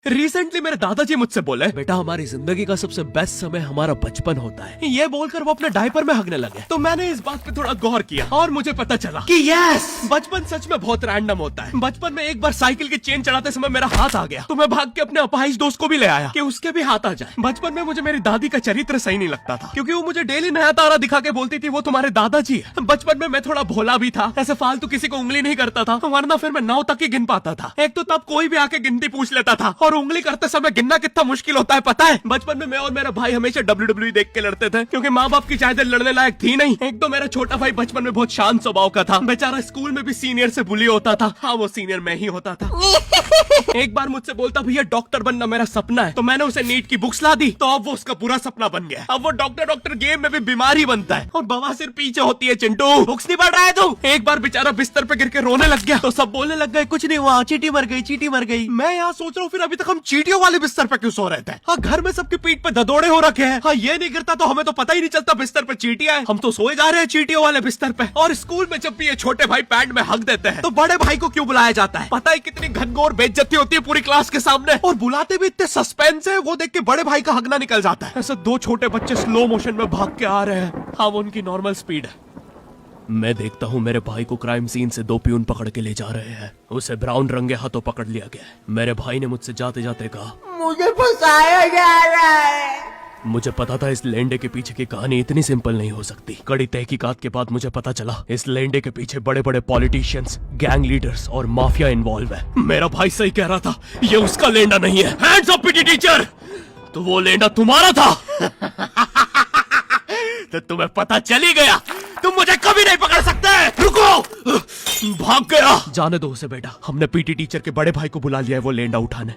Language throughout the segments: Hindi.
रिसेंटली मेरे दादाजी मुझसे बोले, बेटा हमारी जिंदगी का सबसे बेस्ट समय हमारा बचपन होता है। ये बोलकर वो अपने डायपर में हगने लगे। तो मैंने इस बात पे थोड़ा गौर किया और मुझे पता चला कि यस, बचपन सच में बहुत रैंडम होता है। बचपन में एक बार साइकिल की चेन चढ़ाते समय मेरा हाथ आ गया, तो मैं भाग के अपने अपाहिज दोस्त को भी ले आया कि उसके भी हाथ आ जाए। बचपन में मुझे मेरी दादी का चरित्र सही नहीं लगता था, क्योंकि वो मुझे डेली नया तारा दिखा के बोलती थी वो तुम्हारे दादाजी है। बचपन में मैं थोड़ा भोला भी था, ऐसे फालतू किसी को उंगली नहीं करता था, वरना फिर मैं 9 तक ही गिन पाता था। एक तो तब कोई भी आके गिनती पूछ लेता था, और उंगली करते समय गिनना कितना मुश्किल होता है पता है। बचपन में मैं और मेरा भाई हमेशा WWE देख के लड़ते थे, क्योंकि माँ बाप की चाहते लड़ने लायक थी नहीं। एक तो मेरा छोटा भाई बचपन में बहुत शांत स्वभाव का था, बेचारा स्कूल में भी सीनियर से बुली होता था। हाँ, वो सीनियर मैं ही होता था। एक बार मुझसे बोलता, भैया डॉक्टर बनना मेरा सपना है। तो मैंने उसे नीट की बुक्स ला दी, तो अब वो उसका पूरा सपना बन गया। अब वो डॉक्टर गेम में भी बीमारी बनता है, और बवासीर पीछे होती है। चिंटू बुक्स नहीं पढ़ रहा है तू? एक बार बेचारा बिस्तर पे गिर के रोने लग गया, तो सब बोलने लग गए कुछ नहीं हुआ, चींटी मर गई, चींटी मर गई। मैं यहाँ सोच रहा हूँ फिर अभी तक हम चींटियों वाले बिस्तर पे क्यों सो रहे थे? हाँ, घर में सबकी पीठ पे ददोड़े हो रखे हैं। हाँ, ये नहीं गिरता तो हमें तो पता ही नहीं चलता बिस्तर पे चींटियां हैं। हम तो सोए जा रहे हैं चींटियों वाले बिस्तर पे। और स्कूल में जब भी ये छोटे भाई पैंट में हक देते हैं, तो बड़े भाई को क्यों बुलाया जाता है? पता है कितनी घनघोर बेइज्जती होती है पूरी क्लास के सामने, और बुलाते भी इतने सस्पेंस है, वो देख के बड़े भाई का हगना निकल जाता है। ऐसे 2 छोटे बच्चे स्लो मोशन में भाग के आ रहे हैं। हाँ, वो उनकी नॉर्मल स्पीड है। मैं देखता हूँ मेरे भाई को क्राइम सीन से 2 पियून पकड़ के ले जा रहे हैं। उसे ब्राउन रंगे हाथों पकड़ लिया गया है। मेरे भाई ने मुझसे जाते जाते कहा, मुझे फंसाया जा रहा है। मुझे पता था इस लेंडे के पीछे की कहानी इतनी सिंपल नहीं हो सकती। कड़ी तहकीकात के बाद मुझे पता चला इस लेंडे के पीछे बड़े बड़े पॉलिटिशियंस, गैंग लीडर्स और माफिया इन्वॉल्व है। मेरा भाई सही कह रहा था, ये उसका लेंडा नहीं है। हैंड्स अप पीटी टीचर, तो वो लेंडा तुम्हारा था। तो तुम्हें पता चल ही गया, तुम मुझे कभी नहीं पकड़ सकते। रुको, भाग गया। जाने दो उसे बेटा, हमने पीटी टीचर के बड़े भाई को बुला लिया है वो लेंडा उठाने।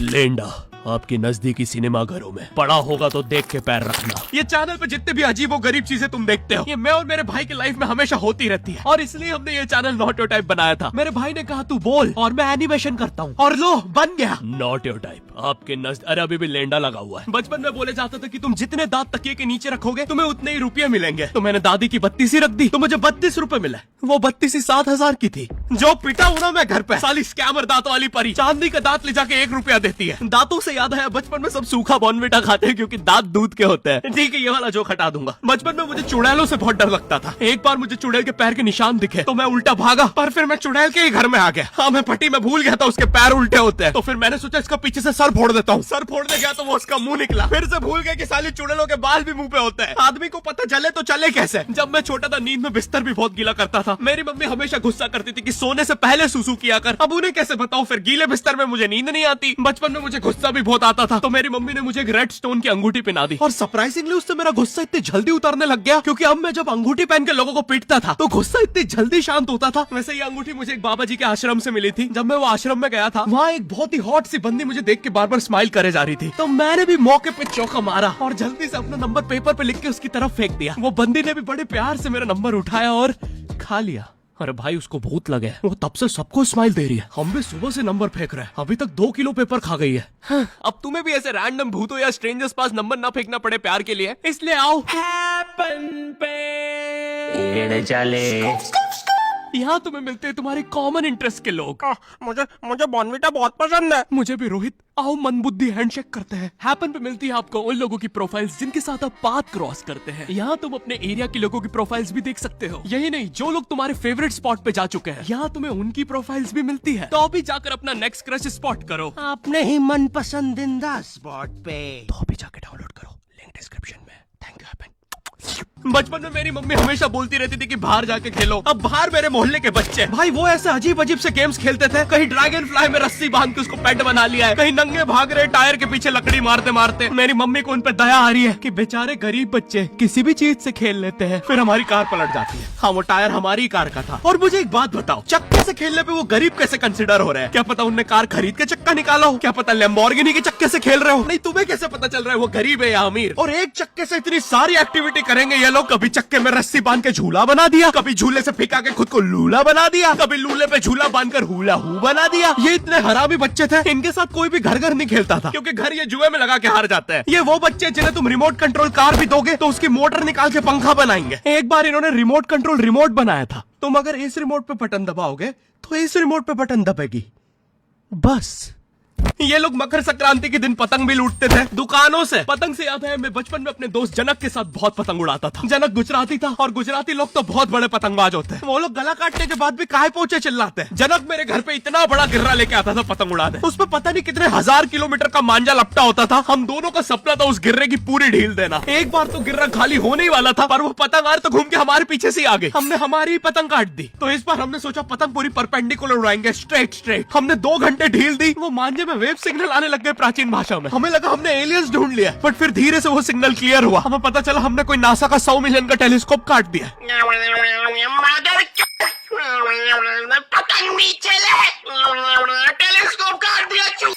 लेंडा आपकी नजदीकी सिनेमा घरों में पड़ा होगा तो देख के पैर रखना। ये चैनल पे जितने भी अजीब और गरीब चीजें तुम देखते हो, ये मैं और मेरे भाई की लाइफ में हमेशा होती रहती है, और इसलिए हमने ये चैनल नॉट योर टाइप बनाया था। मेरे भाई ने कहा तू बोल और मैं एनिमेशन करता हूँ, और लो बन गया नॉट योर टाइप। आपके अरे अभी भी लेंडा लगा हुआ है। बचपन में बोले जाता था कि तुम जितने दांत तकिए के नीचे रखोगे तुम्हें उतने ही रुपये मिलेंगे। तो मैंने दादी की 32 रख दी, तो मुझे 32 रुपए मिले। वो 32 7,000 की थी। जो पिटा हूं ना मैं घर पे, साली स्कैमर दांतों वाली परी चांदी का दांत ले जाके 1 रुपया देती है। दांतों से याद है, बचपन में सब सूखा बॉर्नविटा खाते हैं क्योंकि दांत दूध के होते हैं। ठीक है, ये वाला जोक हटा दूंगा। बचपन में मुझे चुड़ैलों से बहुत डर लगता था। एक बार मुझे चुड़ैल के पैर के निशान दिखे तो मैं उल्टा भागा, पर फिर मैं चुड़ैल के ही घर में आ गया। हाँ, मैं पट्टी में भूल गया था उसके पैर उल्टे होते हैं। तो फिर मैंने सोचा इसका पीछे से सर फोड़ देता हूँ। सर फोड़ने गया तो वो उसका मुंह निकला। फिर से भूल गया कि साली चुड़ैलों के बाल भी मुंह पे होते हैं। आदमी को पता चले तो चले कैसे। जब मैं छोटा था नींद में बिस्तर भी बहुत गीला करता था। मेरी मम्मी हमेशा गुस्सा करती थी कि सोने से पहले सुसु किया कर। अब उन्हें कैसे बताऊं, फिर गीले बिस्तर में मुझे नींद नहीं आती। बचपन में मुझे गुस्सा भी बहुत आता था, तो मेरी मम्मी ने मुझे एक रेड स्टोन की अंगूठी पहना दी, और सरप्राइजिंगली उससे मेरा गुस्सा इतनी जल्दी उतरने लग गया, क्योंकि अब मैं जब अंगूठी पहन के लोगों को पीटता था तो गुस्सा इतनी जल्दी शांत होता था। वैसे ये अंगूठी मुझे एक बाबा जी के आश्रम से मिली थी। जब मैं वो आश्रम में गया था, वहाँ एक बहुत ही हॉट सी बंदी मुझे देख के बार बार स्माइल करे जा रही थी, तो मैंने भी मौके पे चौका मारा और जल्दी से अपना नंबर पेपर पे लिख के उसकी तरफ फेंक दिया। वो बंदी ने भी बड़े प्यार से मेरा नंबर उठाया और खा लिया। अरे भाई, उसको भूत लगे, वो तब से सबको स्माइल दे रही है। हम भी सुबह से नंबर फेंक रहे हैं, अभी तक 2 किलो पेपर खा गई है। हाँ, अब तुम्हें भी ऐसे रैंडम भूतों या स्ट्रेंजर्स पास नंबर ना फेंकना पड़े प्यार के लिए, इसलिए आओ हैपन पे चले। यहाँ तुम्हें मिलते हैं तुम्हारे कॉमन इंटरेस्ट के लोग। मुझे बॉर्नविटा बहुत पसंद है। मुझे भी रोहित। आओ मन बुद्धि हैंडशेक करते हैं। हैपन पे मिलती है आपको उन लोगों की प्रोफाइल्स जिनके साथ आप पाथ क्रॉस करते हैं। यहाँ तुम अपने एरिया के लोगों की प्रोफाइल्स भी देख सकते हो। यही नहीं, जो लोग तुम्हारे फेवरेट स्पॉट पे जा चुके हैं, यहाँ तुम्हें उनकी प्रोफाइल्स भी मिलती है। तो अभी जाकर अपना नेक्स्ट क्रश स्पॉट करो अपने ही मन पसंदीदा स्पॉट पे। तो अभी जाकर डाउनलोड करो, लिंक डिस्क्रिप्शन में। Thank you happen. बचपन में मेरी मम्मी हमेशा बोलती रहती थी कि बाहर जाके खेलो। अब बाहर मेरे मोहल्ले के बच्चे भाई वो ऐसे अजीब अजीब से गेम्स खेलते थे। कहीं ड्रैगन फ्लाई में रस्सी बांध के उसको पेट बना लिया है, कहीं नंगे भाग रहे टायर के पीछे लकड़ी मारते मारते। मेरी मम्मी को उन पे दया आ रही है कि बेचारे गरीब बच्चे किसी भी चीज से खेल लेते हैं, फिर हमारी कार पलट जाती है। हाँ, वो टायर हमारी कार का था। और मुझे एक बात बताओ, चक्के से खेलने पे वो गरीब कैसे कंसिडर हो रहे हैं? क्या पता उनने कार खरीद के चक्का निकाला हो, क्या पता लैम्बोर्गिनी के चक्के से खेल रहे हो। नहीं, तुम्हें कैसे पता चल रहा है वो गरीब है या अमीर? और एक चक्के से इतनी सारी एक्टिविटी करेंगे ये लोग। कभी चक्के में रस्सी बांध के झूला बना दिया, कभी झूले से फिका के खुद को लूला बना दिया, कभी लूले पे झूला बांधकर हुला हू बना दिया। ये इतने हरामी बच्चे थे, इनके साथ कोई भी घर घर नहीं खेलता था, क्योंकि घर ये जुए में लगा के हार जाते हैं। ये वो बच्चे जिन्हें तुम रिमोट कंट्रोल कार भी दोगे तो उसकी मोटर निकाल के पंखा बनाएंगे। एक बार इन्होंने रिमोट कंट्रोल रिमोट बनाया था। तुम अगर इस रिमोट पे बटन दबाओगे तो इस रिमोट पे बटन दबेगी, बस। ये लोग मकर संक्रांति के दिन पतंग भी लूटते थे दुकानों से। पतंग से याद है मैं बचपन में अपने दोस्त जनक के साथ बहुत पतंग उड़ाता था। जनक गुजराती था और गुजराती लोग तो बहुत बड़े पतंगबाज होते हैं। वो लोग गला काटने के बाद भी काहे पहुंचे चिल्लाते हैं। जनक मेरे घर पे इतना बड़ा गिर्रा लेके आता था पतंग उड़ाने। उस पर पता नहीं कितने 1000 किलोमीटर का मांझा लपटा होता था। हम दोनों का सपना था उस गिर्रे की पूरी ढील देना। एक बार तो गिर्रा खाली होने ही वाला था पर वो पतंग तो घूम के हमारे पीछे से आ गई। हमने हमारी ही पतंग काट दी। तो इस बार हमने सोचा पतंग पूरी परपेंडिकुलर उड़ाएंगे, स्ट्रेट। हमने 2 घंटे ढील दी। वो मांझे में वेव सिग्नल आने लग गए प्राचीन भाषा में। हमें लगा हमने एलियंस ढूंढ लिया, बट फिर धीरे से वो सिग्नल क्लियर हुआ। हमें पता चला हमने कोई नासा का 100 मिलियन का टेलीस्कोप काट दिया। पतंग नीचे ले, टेलीस्कोप काट दिया।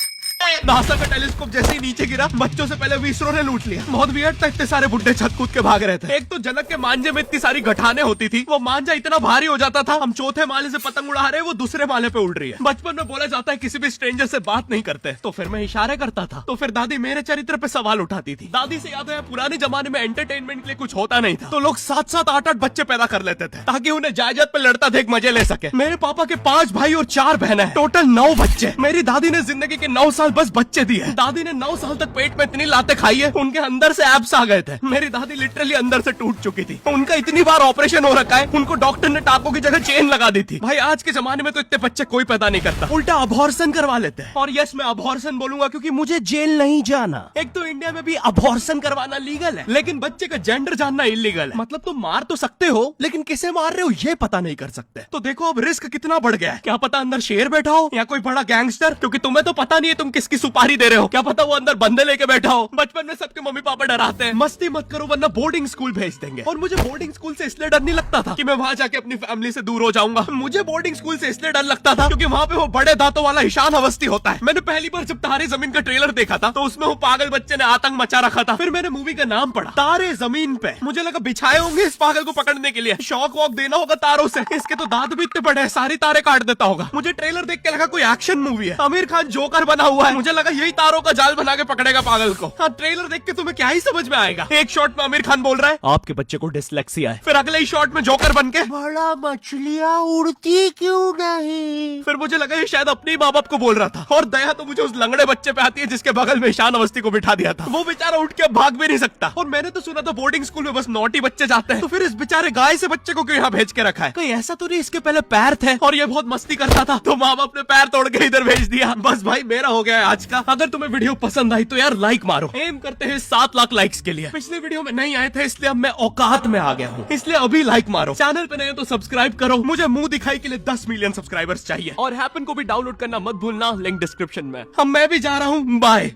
नासा का टेलीस्कोप जैसे ही नीचे गिरा बच्चों से पहले विसरो ने लूट लिया। बहुत वियर्ड था, इतने सारे बुड्ढे छत कूद के भाग रहे थे। एक तो जनक के मांझे में इतनी सारी गठाने होती थी, वो मांझा इतना भारी हो जाता था। हम चौथे माले से पतंग उड़ा रहे, वो दूसरे माले पे उड़ रही है। बचपन में बोला जाता है किसी भी स्ट्रेंजर से बात नहीं करते, तो फिर मैं इशारे करता था। तो फिर दादी मेरे चरित्र पे सवाल उठाती थी। दादी से याद है पुराने जमाने में एंटरटेनमेंट के लिए कुछ होता नहीं था, तो लोग 7-7, 8-8 बच्चे पैदा कर लेते थे ताकि उन्हें जायदाद पे लड़ता देख मजे ले सके। मेरे पापा के 5 भाई और 4 बहनें हैं, टोटल 9 बच्चे। मेरी दादी ने जिंदगी के 9 साल बस बच्चे दिए। दादी ने 9 साल तक पेट में इतनी लाते खाई है, उनके अंदर से एब्स आ गए थे। मेरी दादी लिटरली अंदर से टूट चुकी थी। उनका इतनी बार ऑपरेशन हो रखा है, उनको डॉक्टर ने टाकों की जगह चेन लगा दी थी। भाई आज के जमाने में तो इतने बच्चे कोई पैदा नहीं करता, उल्टा अबॉर्शन करवा लेते हैं। और यस मैं अबॉर्शन बोलूंगा क्योंकि मुझे जेल नहीं जाना। एक तो इंडिया में भी अबॉर्शन करवाना लीगल है, लेकिन बच्चे का जेंडर जानना इलीगल है। मतलब तुम मार तो सकते हो, लेकिन किसे मार रहे हो ये पता नहीं कर सकते। तो देखो अब रिस्क कितना बढ़ गया है। क्या पता अंदर शेर बैठा हो या कोई बड़ा गैंगस्टर, क्योंकि तुम्हें तो पता नहीं है तुम किसकी सुपारी दे रहे हो। क्या पता वो अंदर बंदे लेके बैठा हो। बचपन में सबके मम्मी पापा डराते हैं मस्ती मत करो वरना बोर्डिंग स्कूल भेज देंगे। और मुझे बोर्डिंग स्कूल से इसलिए डर नहीं लगता था कि मैं वहां जाके अपनी फैमिली से दूर हो जाऊंगा। मुझे बोर्डिंग स्कूल से इसलिए डर लगता था क्योंकि वहां पे वो बड़े दांतों वाला ईशान अवस्थी होता है। मैंने पहली बार जब तारे जमीन का ट्रेलर देखा था तो उसमें वो पागल बच्चे ने आतंक मचा रखा था। फिर मैंने मूवी का नाम पढ़ा तारे जमीन पे। मुझे लगा बिछाए होंगे इस पागल को पकड़ने के लिए, शॉक वॉक देना होगा तारों से। इसके तो दांत भी इतने बड़े हैं, सारी तारे काट देता होगा। मुझे ट्रेलर देख के लगा कोई एक्शन मूवी है, आमिर खान जोकर बना हुआ है। मुझे लगा यही तारों का जाल बना के पकड़ेगा पागल को। हाँ ट्रेलर देख के तुम्हें क्या ही समझ में आएगा। एक शॉट में आमिर खान बोल रहा है आपके बच्चे को डिसलेक्सिया है, फिर अगले ही शॉट में जोकर बन के बड़ा मछलियां उड़ती क्यों नहीं। फिर मुझे लगा ये शायद अपने माँ बाप को बोल रहा था। और दया तो मुझे उस लंगड़े बच्चे पे आती है जिसके बगल में ईशान अवस्थी को बिठा दिया था। वो बेचारा उठ के भाग भी नहीं सकता। और मैंने तो सुना था बोर्डिंग स्कूल में बस नॉटी बच्चे जाते हैं, तो फिर इस बेचारे गाय से बच्चे को क्यों यहाँ भेज के रखा है। कोई ऐसा तो नहीं इसके पहले पैर थे और ये बहुत मस्ती करता था तो माँ बाप ने पैर तोड़ के इधर भेज दिया। बस भाई मेरा हो गया है आज का। अगर तुम्हें वीडियो पसंद आई तो यार लाइक मारो। एम करते हैं 7 लाख लाइक्स के लिए। पिछले वीडियो में नहीं आए थे इसलिए अब मैं औकात में आ गया हूँ, इसलिए अभी लाइक मारो। चैनल पे नए हो तो सब्सक्राइब करो। मुझे मुंह दिखाई के लिए 10 मिलियन सब्सक्राइबर्स चाहिए। और हैपन को भी डाउनलोड करना मत भूलना, लिंक डिस्क्रिप्शन में। अब मैं भी जा रहा हूँ, बाय।